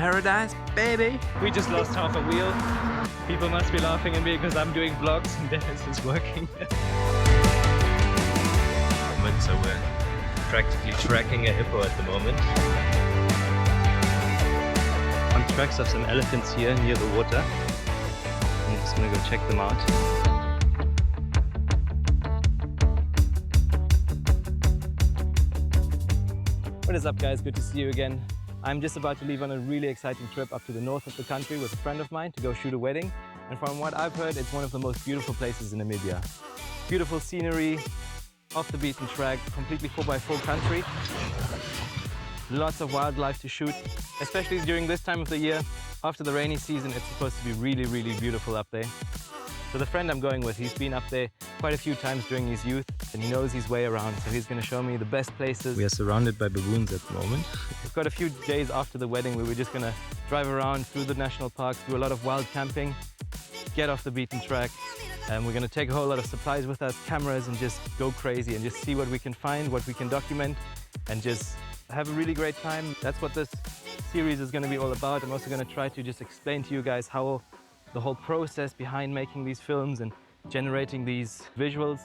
paradise, baby. We just lost half a wheel. People must be laughing at me because I'm doing vlogs and Dennis is working. So we're practically tracking a hippo at the moment. On tracks of some elephants here near the water. I'm just gonna go check them out. What is up, guys? Good to see you again. I'm just about to leave on a really exciting trip up to the north of the country with a friend of mine to go shoot a wedding. And from what I've heard, it's one of the most beautiful places in Namibia. Beautiful scenery, off the beaten track, completely 4x4 country. Lots of wildlife to shoot, especially during this time of the year. After the rainy season, it's supposed to be really, really beautiful up there. So the friend I'm going with, he's been up there quite a few times during his youth and he knows his way around, so he's going to show me the best places. We are surrounded by baboons at the moment. We've got a few days after the wedding where we're just going to drive around through the national parks, do a lot of wild camping, get off the beaten track, and we're going to take a whole lot of supplies with us, cameras, and just go crazy and just see what we can find, what we can document, and just have a really great time. That's what this series is going to be all about. I'm also going to try to just explain to you guys how the whole process behind making these films and generating these visuals.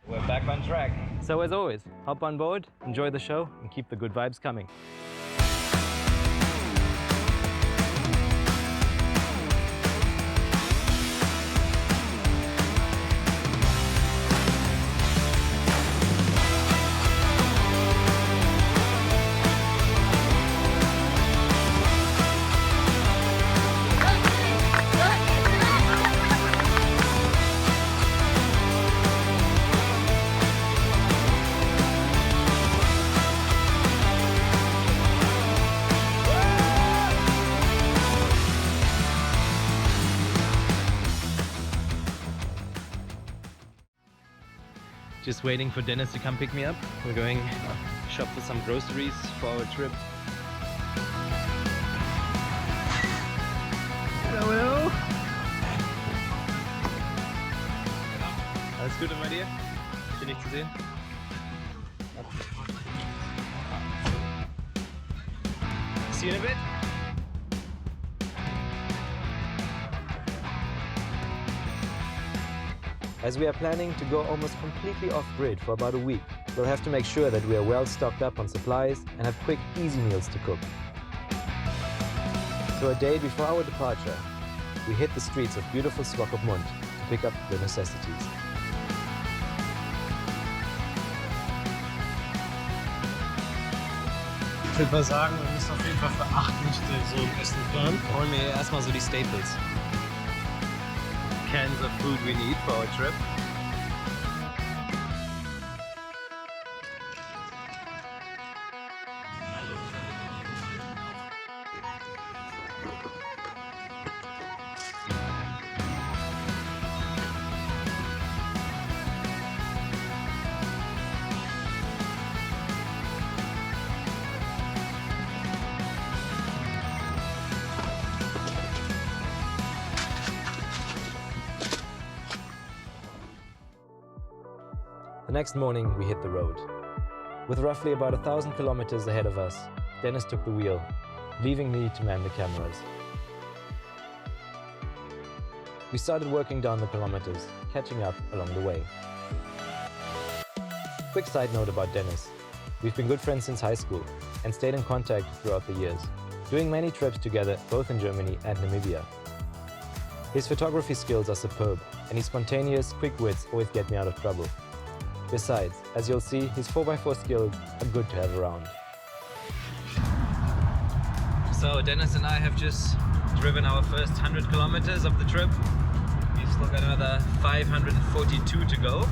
We're back on track. So as always, hop on board, enjoy the show, and keep the good vibes coming. Just waiting for Dennis to come pick me up. We're going shop for some groceries for our trip. Hello, hello. Alles Gute bei dir? Schön dich zu sehen. See you in a bit. As we are planning to go almost completely off-grid for about a week, we'll have to make sure that we are well stocked up on supplies and have quick, easy meals to cook. So a day before our departure, we hit the streets of beautiful Swakopmund to pick up the necessities. Ich würde mal sagen, wir müssen auf jeden Fall beachtlich so ein Essen planen. Holen wir erstmal so die Staples. Cans of food we need for our trip. The next morning, we hit the road. With roughly about 1,000 kilometers ahead of us, Dennis took the wheel, leaving me to man the cameras. We started working down the kilometers, catching up along the way. Quick side note about Dennis. We've been good friends since high school and stayed in contact throughout the years, doing many trips together both in Germany and Namibia. His photography skills are superb, and his spontaneous, quick wits always get me out of trouble. Besides, as you'll see, his 4x4 skills are good to have around. So Dennis and I have just driven our first 100 kilometers of the trip. We've still got another 542 to go.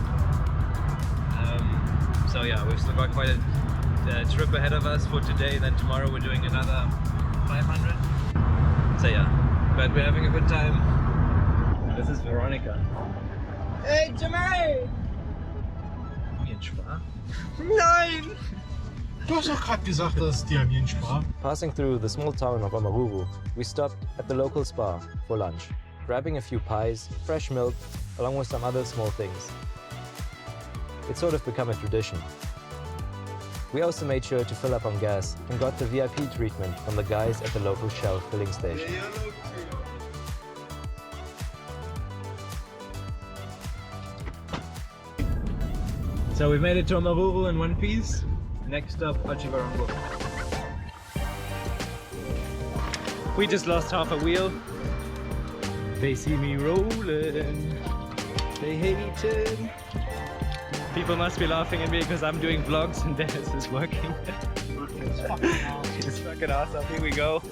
So yeah, we've still got quite a trip ahead of us for today. Then tomorrow we're doing another 500. So yeah, but we're having a good time. This is Veronica. Hey, Jimmy! Nein! Du hast doch gerade gesagt, dass es Diamien spart. Passing through the small town of Amaruru, we stopped at the local spa for lunch, grabbing a few pies, fresh milk, along with some other small things. It's sort of become a tradition. We also made sure to fill up on gas and got the VIP treatment from the guys at the local Shell filling station. So we've made it to Maruru in one piece. Next up, Achivarongo. We just lost half a wheel. They see me rolling. They hate it. People must be laughing at me because I'm doing vlogs and Dennis is working. It's fucking awesome. Here we go.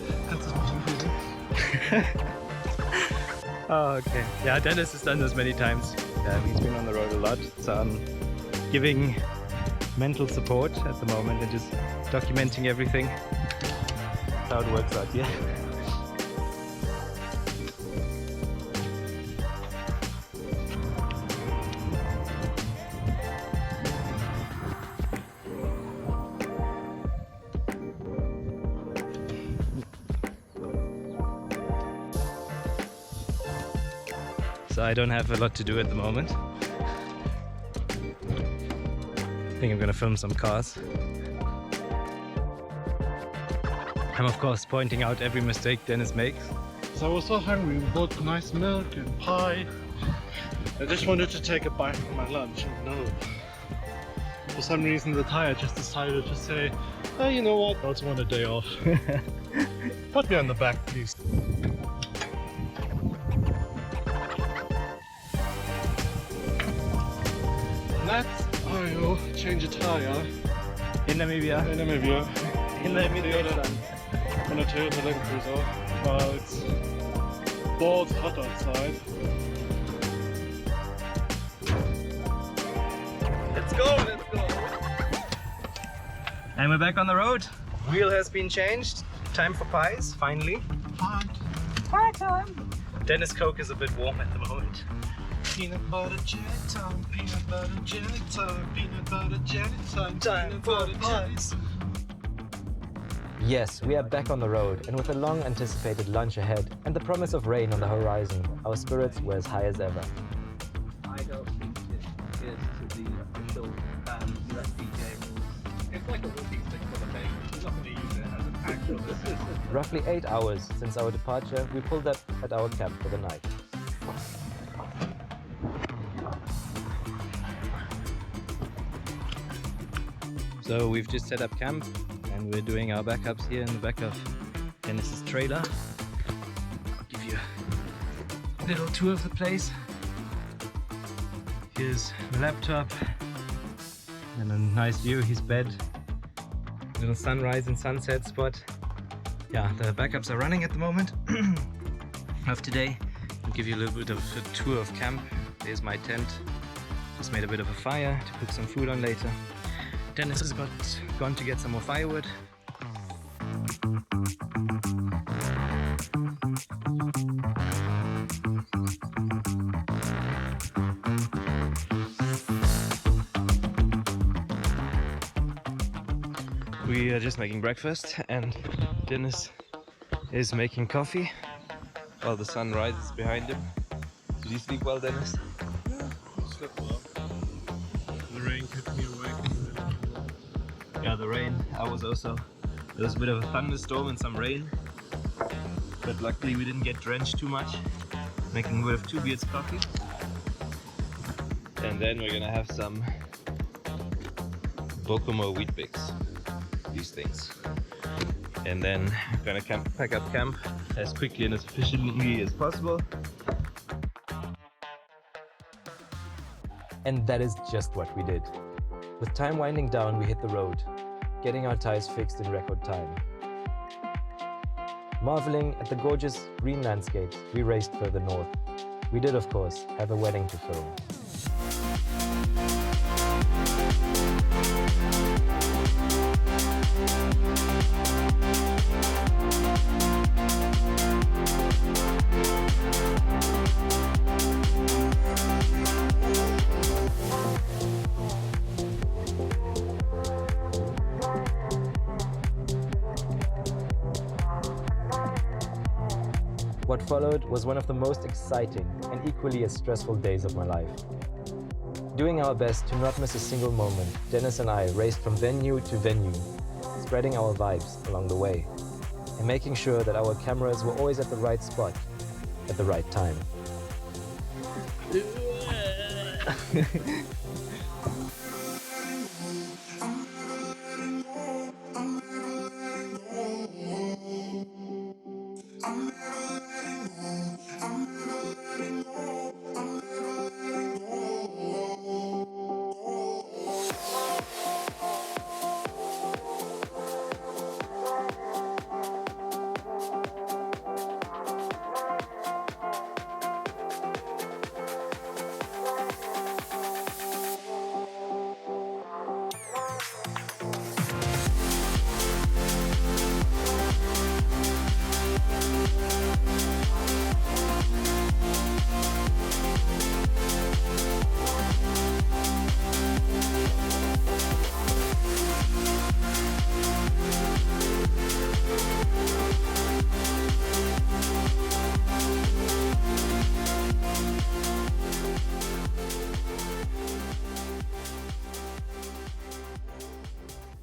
Oh, okay. Yeah, Dennis has done this many times. He's been on the road a lot. So I'm giving mental support at the moment and just documenting everything. That's how it works out here. So I don't have a lot to do at the moment. I think I'm gonna film some cars. I'm of course pointing out every mistake Dennis makes. So I was so hungry, we bought nice milk and pie. I just wanted to take a bite from my lunch, and no. For some reason the tire just decided to say, oh, you know what, I also want a day off. Put me on the back, please. That's I'll change a tire In Namibia. in Namibia. In the Namibia sun. On a Toyota Land Cruiser. Well, it's bold hot outside. Let's go, let's go. And we're back on the road. Wheel has been changed. Time for pies, finally. Pie time. Dennis' Coke is a bit warm at the moment. Peanut butter jelly time, peanut butter jelly time, peanut butter jelly time, Time for pies. Yes, we are back on the road, and with a long anticipated lunch ahead and the promise of rain on the horizon, our spirits were as high as ever. I don't think it is to the official US DJ rules. It's like a rookie stick for the thing. We're not going to use it as an actual. Roughly 8 hours since our departure, we pulled up at our camp for the night. So we've just set up camp and we're doing our backups here in the back of Dennis's trailer. I'll give you a little tour of the place. Here's the laptop and a nice view, his bed, little sunrise and sunset spot. Yeah, the backups are running at the moment of today. I'll give you a little bit of a tour of camp. There's my tent. Just made a bit of a fire to cook some food on later. Dennis has gone to get some more firewood. We are just making breakfast and Dennis is making coffee while the sun rises behind him. Did you sleep well, Dennis? Slept well. The rain kept me awake. Yeah, the rain. There was a bit of a thunderstorm and some rain, but luckily we didn't get drenched too much. Making a bit of 2 beers coffee, and then we're gonna have some Bokomo wheat bix, these things, and then we're gonna pack up camp as quickly and as efficiently as possible. And that is just what we did. With time winding down, we hit the road, getting our tires fixed in record time. Marveling at the gorgeous green landscapes, we raced further north. We did, of course, have a wedding to film. What followed was one of the most exciting and equally as stressful days of my life. Doing our best to not miss a single moment, Dennis and I raced from venue to venue, spreading our vibes along the way, and making sure that our cameras were always at the right spot, at the right time.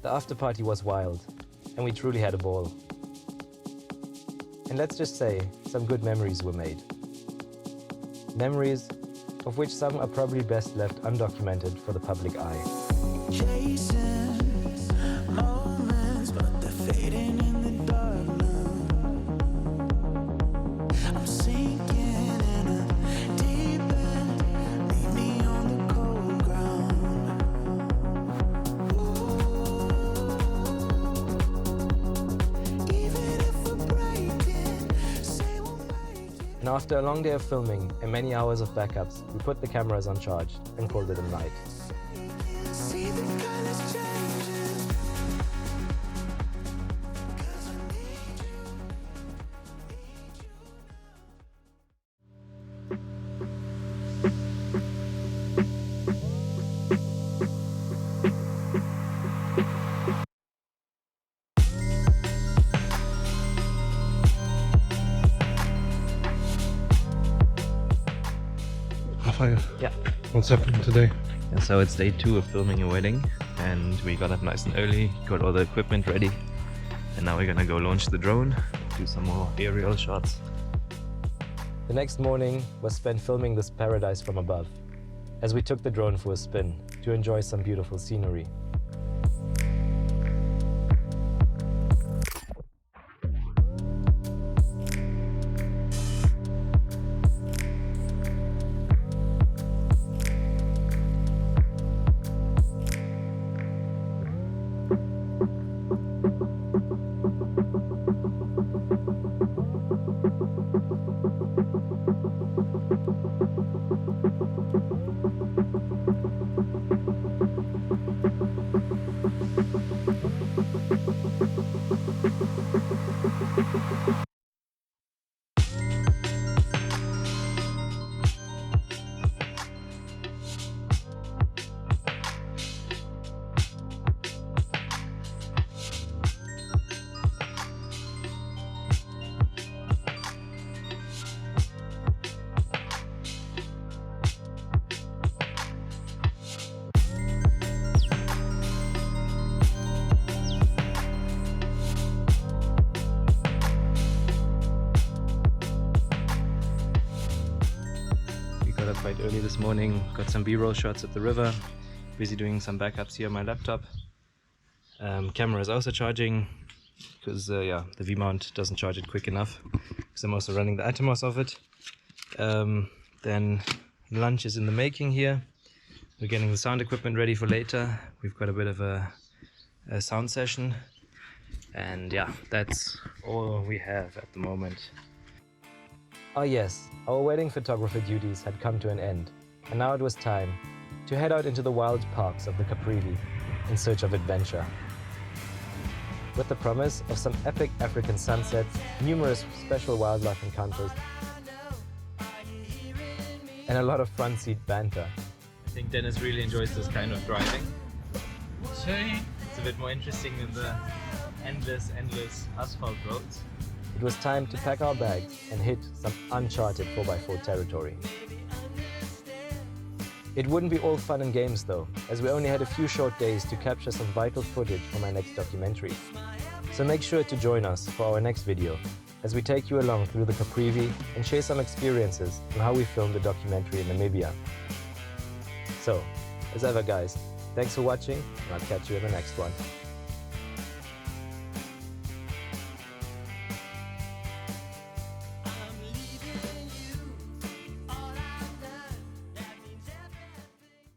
The after party was wild, and we truly had a ball. And let's just say, some good memories were made. Memories of which some are probably best left undocumented for the public eye. Chasing moments, but they're fading in the dark now. I'm sinking in a deep end, leave me on the cold ground. Even if we're breaking, say we'll make it. And after a long day of filming and many hours of backups, we put the cameras on charge and called it a night. See the colors changing. 'Cause I need you. Rafael, Yeah. what's happening today? And so it's day 2 of filming a wedding, and we got up nice and early, got all the equipment ready, and now we're gonna go launch the drone, do some more aerial shots. The next morning was spent filming this paradise from above, as we took the drone for a spin to enjoy some beautiful scenery. Quite early this morning, got some B-roll shots at the river, busy doing some backups here on my laptop. Camera is also charging because yeah, the V-mount doesn't charge it quick enough because I'm also running the Atomos of it. Then lunch is in the making here. We're getting the sound equipment ready for later. We've got a bit of a sound session, and yeah, that's all we have at the moment. Ah yes, our wedding photographer duties had come to an end, and now it was time to head out into the wild parks of the Caprivi in search of adventure. With the promise of some epic African sunsets, numerous special wildlife encounters, and a lot of front seat banter. I think Dennis really enjoys this kind of driving. It's a bit more interesting than the endless asphalt roads. It was time to pack our bags and hit some uncharted 4x4 territory. It wouldn't be all fun and games though, as we only had a few short days to capture some vital footage for my next documentary. So make sure to join us for our next video, as we take you along through the Caprivi and share some experiences on how we filmed the documentary in Namibia. So, as ever guys, thanks for watching, and I'll catch you in the next one.